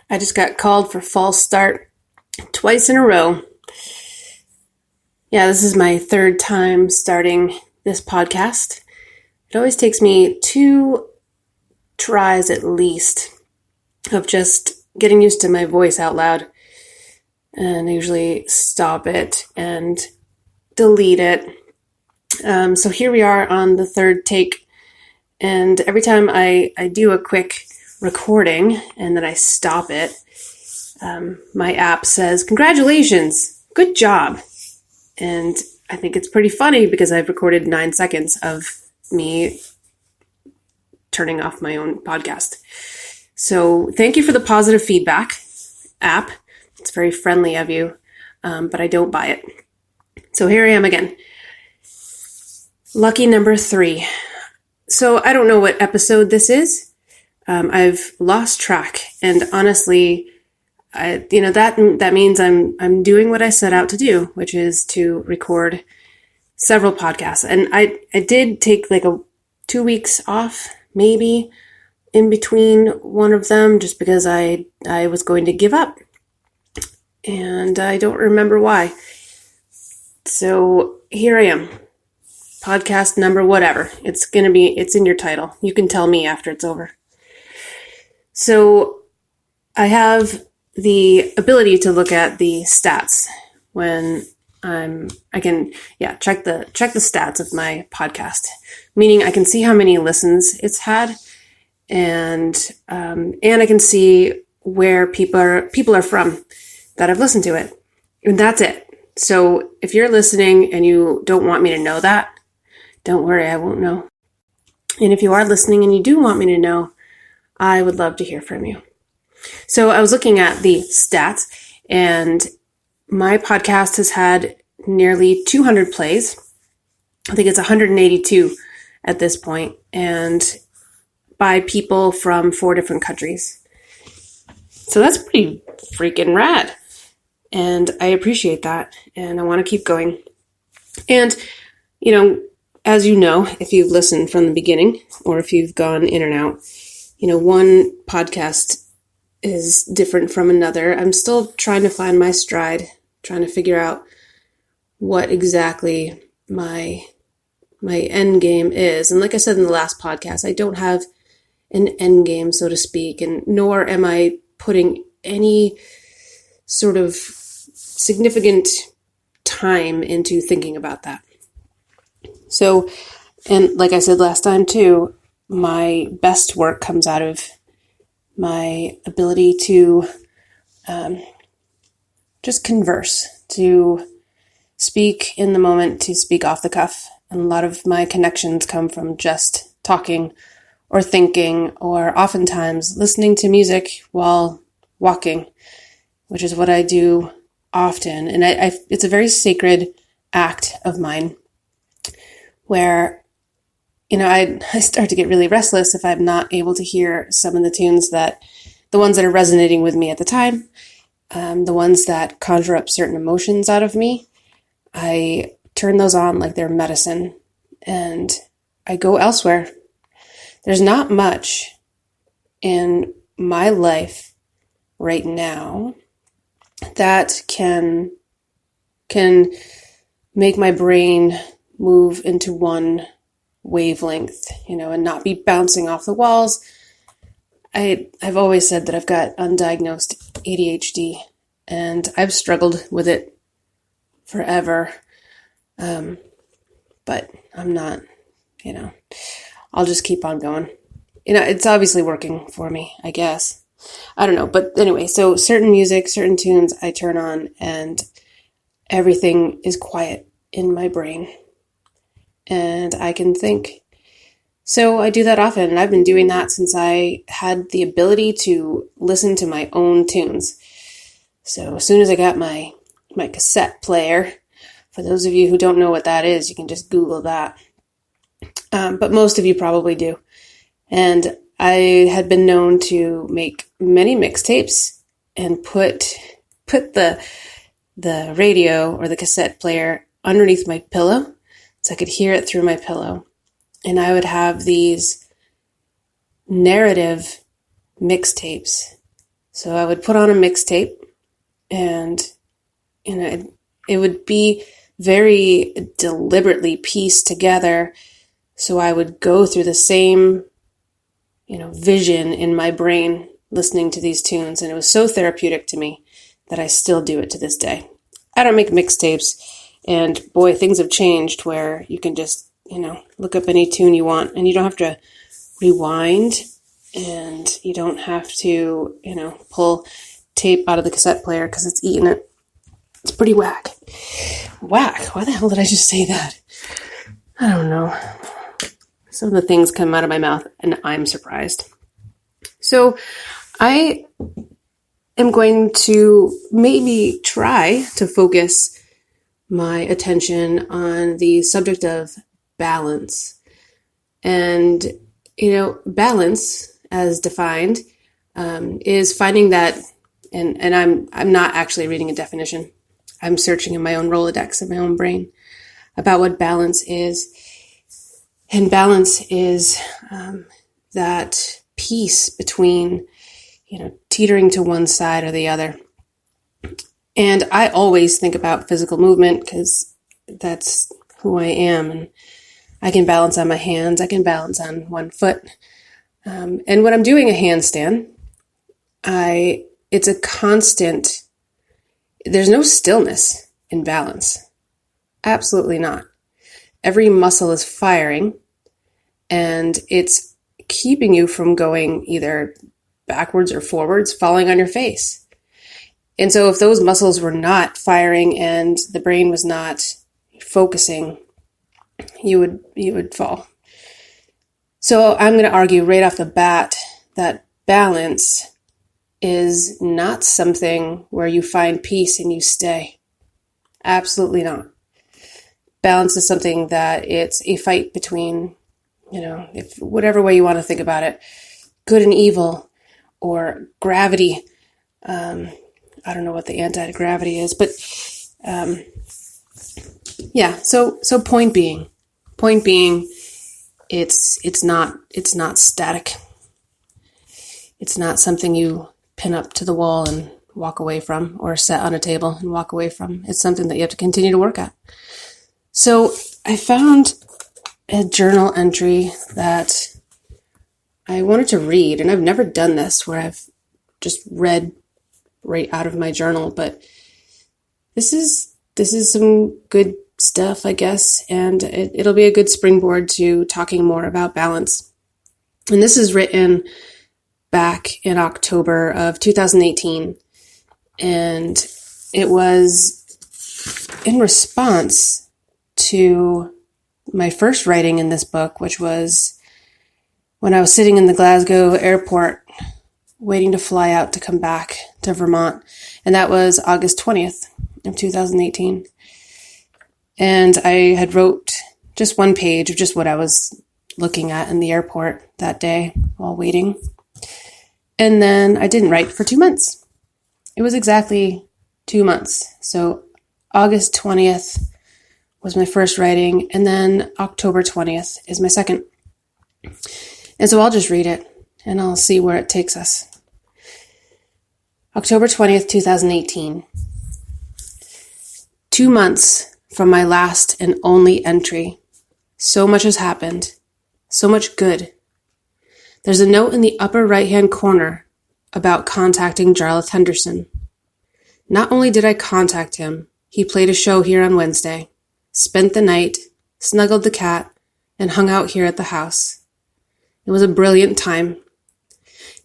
I just got called for false start twice in a row. Yeah, this is my third time starting this podcast. It always takes me 2 tries at least of just getting used to my voice out loud. And I usually stop it and delete it. So here we are on the third take. And every time I do a quick recording and then I stop it, my app says, "Congratulations, good job." And I think it's pretty funny because I've recorded 9 seconds of me turning off my own podcast. So thank you for the positive feedback, app. It's very friendly of you, but I don't buy it. So here I am again. Lucky number 3. So I don't know what episode this is. I've lost track, and honestly, that means I'm doing what I set out to do, which is to record several podcasts. And I did take like 2 weeks off, maybe in between one of them, just because I was going to give up, and I don't remember why. So here I am. Podcast number whatever. It's in your title. You can tell me after it's over. So I have the ability to look at the stats when I can check the stats of my podcast, meaning I can see how many listens it's had, and I can see where people are from that have listened to it, and that's it. So if you're listening and you don't want me to know that, don't worry, I won't know. And if you are listening and you do want me to know, I would love to hear from you. So I was looking at the stats, and my podcast has had nearly 200 plays. I think it's 182 at this point, and by people from 4 different countries. So that's pretty freaking rad. And I appreciate that, and I want to keep going. And, as you know, if you've listened from the beginning, or if you've gone in and out, one podcast is different from another. I'm still trying to find my stride, trying to figure out what exactly my end game is. And like I said in the last podcast, I don't have an end game, so to speak, and nor am I putting any sort of significant time into thinking about that. So, and like I said last time too, my best work comes out of my ability to just converse, to speak in the moment, to speak off the cuff. And a lot of my connections come from just talking or thinking, or oftentimes listening to music while walking, which is what I do often. And it's a very sacred act of mine where, I start to get really restless if I'm not able to hear some of the tunes the ones that are resonating with me at the time, the ones that conjure up certain emotions out of me. I turn those on like they're medicine, and I go elsewhere. There's not much in my life right now that can make my brain move into one wavelength, and not be bouncing off the walls. I've always said that I've got undiagnosed ADHD, and I've struggled with it forever. But I'm not, I'll just keep on going. It's obviously working for me, I guess. I don't know. But anyway, so certain music, certain tunes I turn on, and everything is quiet in my brain, and I can think. So I do that often, and I've been doing that since I had the ability to listen to my own tunes. So as soon as I got my cassette player, for those of you who don't know what that is, you can just Google that. But most of you probably do. And I had been known to make many mixtapes and put the radio or the cassette player underneath my pillow so I could hear it through my pillow. And I would have these narrative mixtapes So I would put on a mixtape, and it would be very deliberately pieced together. So I would go through the same, vision in my brain listening to these tunes. And it was so therapeutic to me that I still do it to this day. I don't make mixtapes. And boy, things have changed where you can just, look up any tune you want, and you don't have to rewind, and you don't have to, pull tape out of the cassette player because it's eating it. It's pretty whack. Whack? Why the hell did I just say that? I don't know. Some of the things come out of my mouth and I'm surprised. So I am going to maybe try to focus my attention on the subject of balance. And, balance, as defined, is finding that, and I'm not actually reading a definition. I'm searching in my own Rolodex in my own brain about what balance is. And balance is that peace between, teetering to one side or the other. And I always think about physical movement because that's who I am. And I can balance on my hands. I can balance on one foot. And when I'm doing a handstand, it's a constant, there's no stillness in balance. Absolutely not. Every muscle is firing, and it's keeping you from going either backwards or forwards, falling on your face. And so if those muscles were not firing and the brain was not focusing, you would fall. So I'm going to argue right off the bat that balance is not something where you find peace and you stay. Absolutely not. Balance is something that it's a fight between, if whatever way you want to think about it, good and evil, or gravity. I don't know what the anti-gravity is, but So point being, it's not static. It's not something you pin up to the wall and walk away from, or set on a table and walk away from. It's something that you have to continue to work at. So I found a journal entry that I wanted to read, and I've never done this where I've just read right out of my journal, but this is some good stuff, I guess, and it'll be a good springboard to talking more about balance. And this is written back in October of 2018, and it was in response to my first writing in this book, which was when I was sitting in the Glasgow airport waiting to fly out to come back to Vermont. And that was August 20th of 2018. And I had wrote just one page of just what I was looking at in the airport that day while waiting. And then I didn't write for 2 months. It was exactly 2 months. So August 20th was my first writing, and then October 20th is my second. And so I'll just read it, and I'll see where it takes us. October 20th, 2018. 2 months from my last and only entry. So much has happened. So much good. There's a note in the upper right-hand corner about contacting Jarlath Henderson. Not only did I contact him, he played a show here on Wednesday, spent the night, snuggled the cat, and hung out here at the house. It was a brilliant time.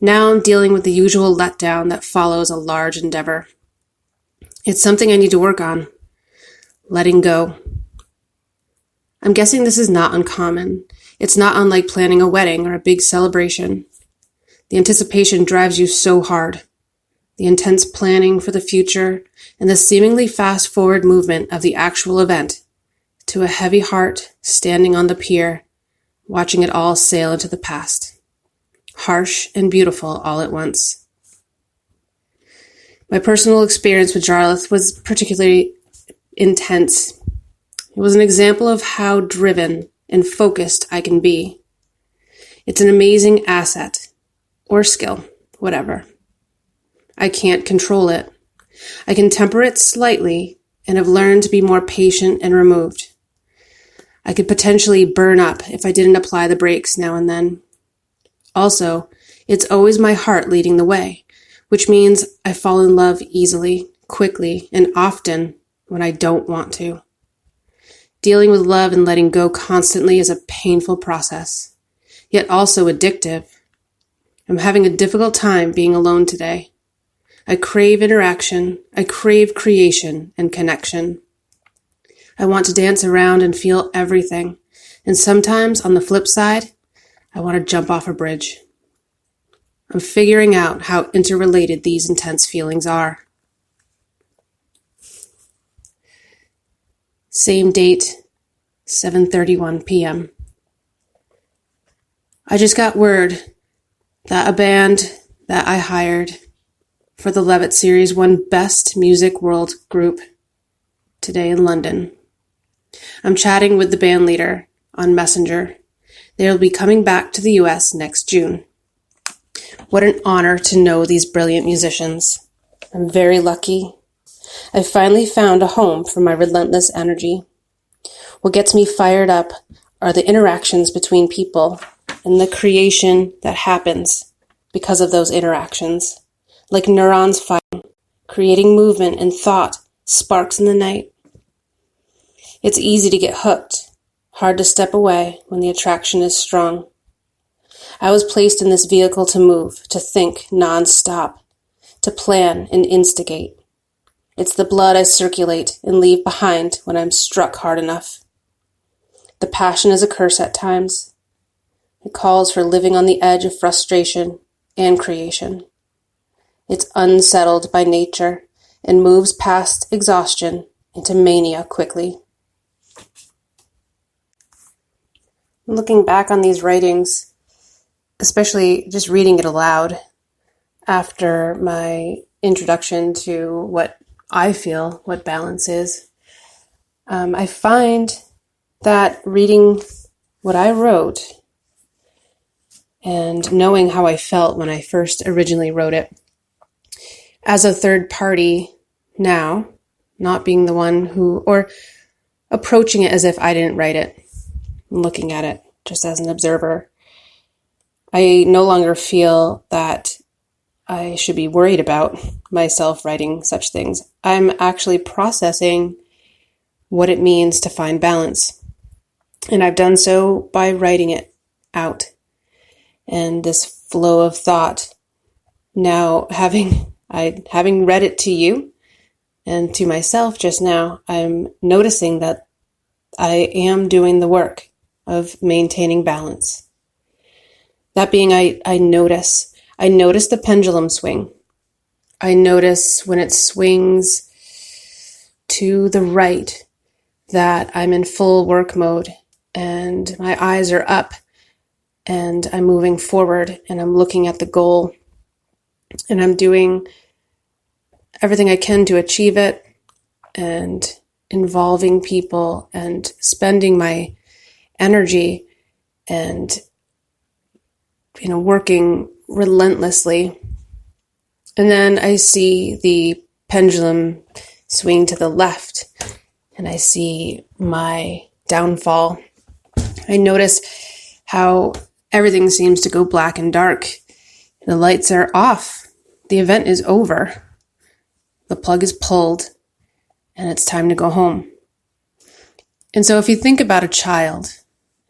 Now I'm dealing with the usual letdown that follows a large endeavor. It's something I need to work on. Letting go. I'm guessing this is not uncommon. It's not unlike planning a wedding or a big celebration. The anticipation drives you so hard. The intense planning for the future and the seemingly fast-forward movement of the actual event to a heavy heart standing on the pier, watching it all sail into the past. Harsh and beautiful all at once. My personal experience with Jarlath was particularly intense. It was an example of how driven and focused I can be. It's an amazing asset, or skill, whatever. I can't control it. I can temper it slightly and have learned to be more patient and removed. I could potentially burn up if I didn't apply the brakes now and then. Also, it's always my heart leading the way, which means I fall in love easily, quickly, and often when I don't want to. Dealing with love and letting go constantly is a painful process, yet also addictive. I'm having a difficult time being alone today. I crave interaction. I crave creation and connection. I want to dance around and feel everything. And sometimes, on the flip side, I want to jump off a bridge. I'm figuring out how interrelated these intense feelings are. Same date, 7:31 p.m. I just got word that a band that I hired for the Levitt series won Best Music World Group today in London. I'm chatting with the band leader on Messenger. They'll be coming back to the US next June. What an honor to know these brilliant musicians. I'm very lucky. I finally found a home for my relentless energy. What gets me fired up are the interactions between people and the creation that happens because of those interactions. Like neurons firing, creating movement and thought, sparks in the night. It's easy to get hooked, hard to step away when the attraction is strong. I was placed in this vehicle to move, to think non-stop, to plan and instigate. It's the blood I circulate and leave behind when I'm struck hard enough. The passion is a curse at times. It calls for living on the edge of frustration and creation. It's unsettled by nature and moves past exhaustion into mania quickly. Looking back on these writings, especially just reading it aloud after my introduction to what I feel what balance is, I find that reading what I wrote and knowing how I felt when I first originally wrote it, as a third party now, not being the one who, or approaching it as if I didn't write it, looking at it just as an observer, I no longer feel that I should be worried about myself writing such things. I'm actually processing what it means to find balance. And I've done so by writing it out. And this flow of thought, now having read it to you and to myself just now, I'm noticing that I am doing the work of maintaining balance. That being, I notice the pendulum swing. I notice when it swings to the right that I'm in full work mode and my eyes are up and I'm moving forward and I'm looking at the goal and I'm doing everything I can to achieve it and involving people and spending my energy and working relentlessly. And then I see the pendulum swing to the left and I see my downfall. I notice how everything seems to go black and dark. The lights are off. The event is over. The plug is pulled and it's time to go home. And so if you think about a child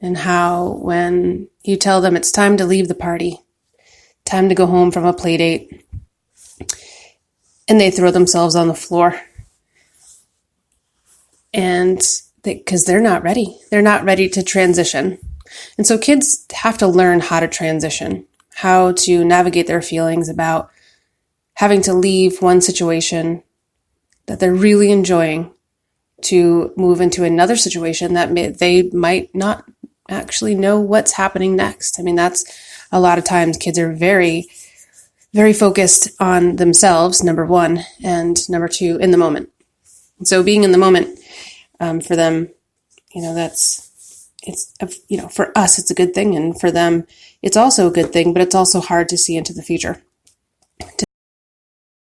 and how when you tell them it's time to leave the party, time to go home from a play date, and they throw themselves on the floor, and because they're not ready. They're not ready to transition. And so kids have to learn how to transition, how to navigate their feelings about having to leave one situation that they're really enjoying to move into another situation that they might not actually know what's happening next. I mean, that's a lot of times kids are very, very focused on themselves, number one, and number two, in the moment. And so being in the moment, for them, for us, it's a good thing. And for them, it's also a good thing, but it's also hard to see into the future.